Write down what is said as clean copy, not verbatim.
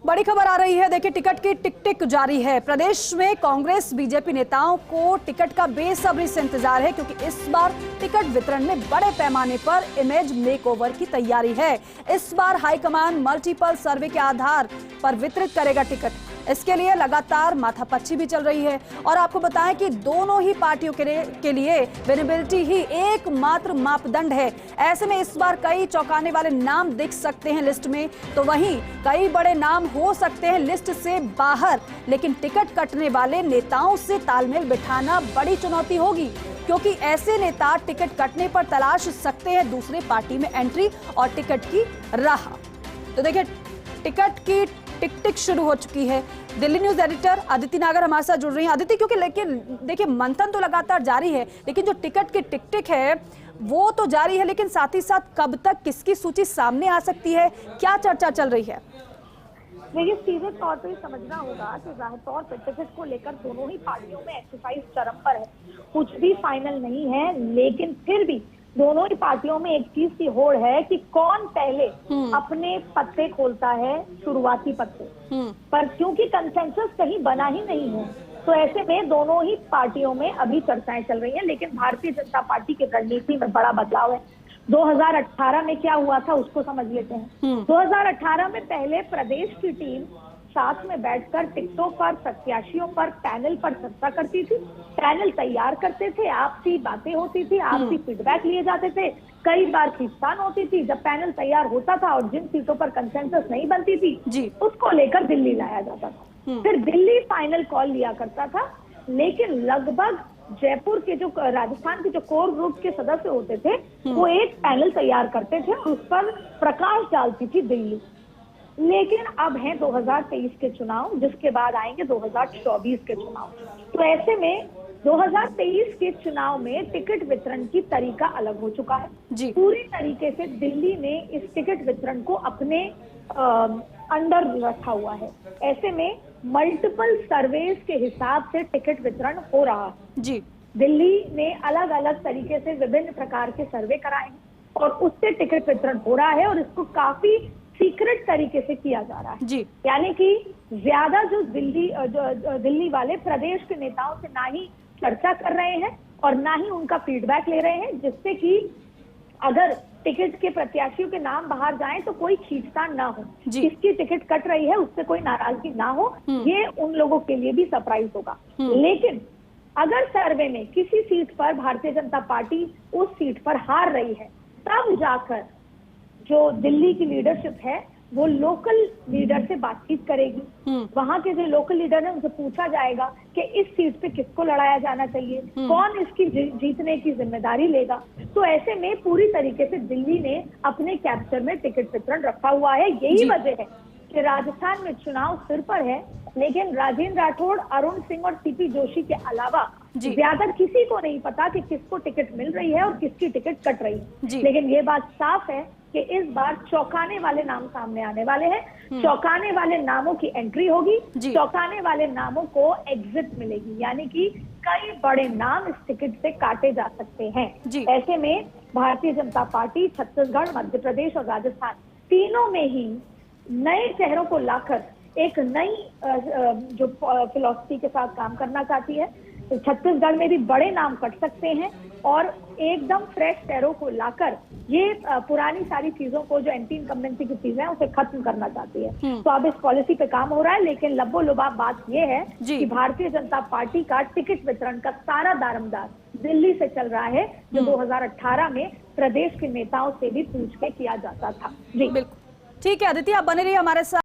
बड़ी खबर आ रही है। देखिए, टिकट की टिक टिक जारी है। प्रदेश में कांग्रेस बीजेपी नेताओं को टिकट का बेसब्री से इंतजार है, क्योंकि इस बार टिकट वितरण में बड़े पैमाने पर इमेज मेकओवर की तैयारी है। इस बार हाईकमान मल्टीपल सर्वे के आधार पर वितरित करेगा टिकट। इसके लिए लगातार माथापच्ची भी चल रही है। और आपको बताएं कि दोनों ही पार्टियों के लिए विजिबिलिटी ही एकमात्र मापदंड है। ऐसे में इस बार कई चौंकाने वाले नाम दिख सकते हैं लिस्ट में, तो वहीं कई बड़े नाम हो सकते हैं लिस्ट से बाहर। लेकिन टिकट कटने वाले नेताओं से तालमेल बिठाना बड़ी चुनौती होगी, क्योंकि ऐसे नेता टिकट कटने पर तलाश सकते हैं दूसरे पार्टी में एंट्री और टिकट की राह। तो देखिए, टिकट की टिक टिक शुरू हो चुकी है। दिल्ली न्यूज एडिटर अदिति नागर हमारे साथ जुड़ रही हैं। अदिति, क्योंकि लेकिन देखिए, मंथन तो लगातार जारी है, लेकिन जो टिकट की टिक टिक है वो तो जारी है, लेकिन साथ ही साथ कब तक किसकी सूची सामने आ सकती है, क्या चर्चा चल रही है? देखिए, सीधे तौर पर समझना होगा कि जाहिर तौर पर टिकट को लेकर दोनों ही पार्टियों में एक्सरसाइज चरम पर है। कुछ भी फाइनल नहीं है, लेकिन फिर भी दोनों ही पार्टियों में एक चीज की होड़ है कि कौन पहले अपने पत्ते खोलता है, शुरुआती पत्ते। पर क्योंकि कंसेंसस कहीं बना ही नहीं है, तो ऐसे में दोनों ही पार्टियों में अभी चर्चाएं चल रही हैं। लेकिन भारतीय जनता पार्टी की रणनीति में बड़ा बदलाव है। 2018 में क्या हुआ था उसको समझ लेते हैं। 2018 में पहले प्रदेश की टीम साथ में बैठकर टिकटों पर, प्रत्याशियों पर, पैनल पर चर्चा करती थी। पैनल तैयार करते थे, आपसी बातें होती थी, आपसी फीडबैक लिए जाते थे। कई बार खींचतान होती थी। जब पैनल तैयार होता था और जिन सीटों पर कंसेंसस नहीं बनती थी उसको लेकर दिल्ली लाया जाता था। फिर दिल्ली फाइनल कॉल लिया करता था। लेकिन लगभग जयपुर के जो राजस्थान के जो कोर ग्रुप के सदस्य होते थे वो एक पैनल तैयार करते थे और उस पर प्रकाश डालती थी दिल्ली। लेकिन अब हैं 2023 के चुनाव, जिसके बाद आएंगे 2024 के चुनाव। तो ऐसे में 2023 के चुनाव में टिकट वितरण की तरीका अलग हो चुका है। पूरी तरीके से दिल्ली ने इस टिकट वितरण को अपने अंडर रखा हुआ है। ऐसे में मल्टीपल सर्वेस के हिसाब से टिकट वितरण हो रहा है। दिल्ली ने अलग अलग तरीके से विभिन्न प्रकार के सर्वे कराए हैं और उससे टिकट वितरण हो रहा है, और इसको काफी सीक्रेट तरीके से किया जा रहा है। यानी कि ज्यादा जो दिल्ली वाले प्रदेश के नेताओं से ना ही चर्चा कर रहे हैं और ना ही उनका फीडबैक ले रहे हैं, जिससे कि अगर टिकट के प्रत्याशियों के नाम बाहर जाएं तो कोई खींचतान ना हो, जिसकी टिकट कट रही है उससे कोई नाराजगी ना हो। ये उन लोगों के लिए भी सरप्राइज होगा। लेकिन अगर सर्वे में किसी सीट पर भारतीय जनता पार्टी उस सीट पर हार रही है, तब जाकर जो दिल्ली की लीडरशिप है वो लोकल लीडर से बातचीत करेगी। वहां के जो लोकल लीडर है उनसे पूछा जाएगा कि इस सीट पे किसको लड़ाया जाना चाहिए, कौन इसकी जीतने की जिम्मेदारी लेगा। तो ऐसे में पूरी तरीके से दिल्ली ने अपने कैप्चर में टिकट वितरण रखा हुआ है। यही वजह है कि राजस्थान में चुनाव सिर पर है, लेकिन राजेंद्र राठौड़, अरुण सिंह और सीपी जोशी के अलावा ज्यादा किसी को नहीं पता कि किसको टिकट मिल रही है और किसकी टिकट कट रही है। लेकिन ये बात साफ है कि इस बार चौंकाने वाले नाम सामने आने वाले हैं। चौंकाने वाले नामों की एंट्री होगी, चौंकाने वाले नामों को एग्जिट मिलेगी। यानी कि कई बड़े नाम इस टिकट से काटे जा सकते हैं। ऐसे में भारतीय जनता पार्टी छत्तीसगढ़, मध्य प्रदेश और राजस्थान तीनों में ही नए चेहरों को लाकर एक नई जो फिलॉसफी के साथ काम करना चाहती है। तो छत्तीसगढ़ में भी बड़े नाम कट सकते हैं और एकदम फ्रेश चेहरों को लाकर ये पुरानी सारी चीजों को, जो एंटी इनकम्बेंसी की चीजें हैं, उसे खत्म करना चाहती है। तो अब इस पॉलिसी पे काम हो रहा है। लेकिन लब्बो लुबाब बात ये है कि भारतीय जनता पार्टी का टिकट वितरण का सारा दारोमदार दिल्ली से चल रहा है, जो 2018 में प्रदेश के नेताओं से भी पूछ के किया जाता था। बिल्कुल ठीक है अदिति, आप बने रहिए हमारे साथ।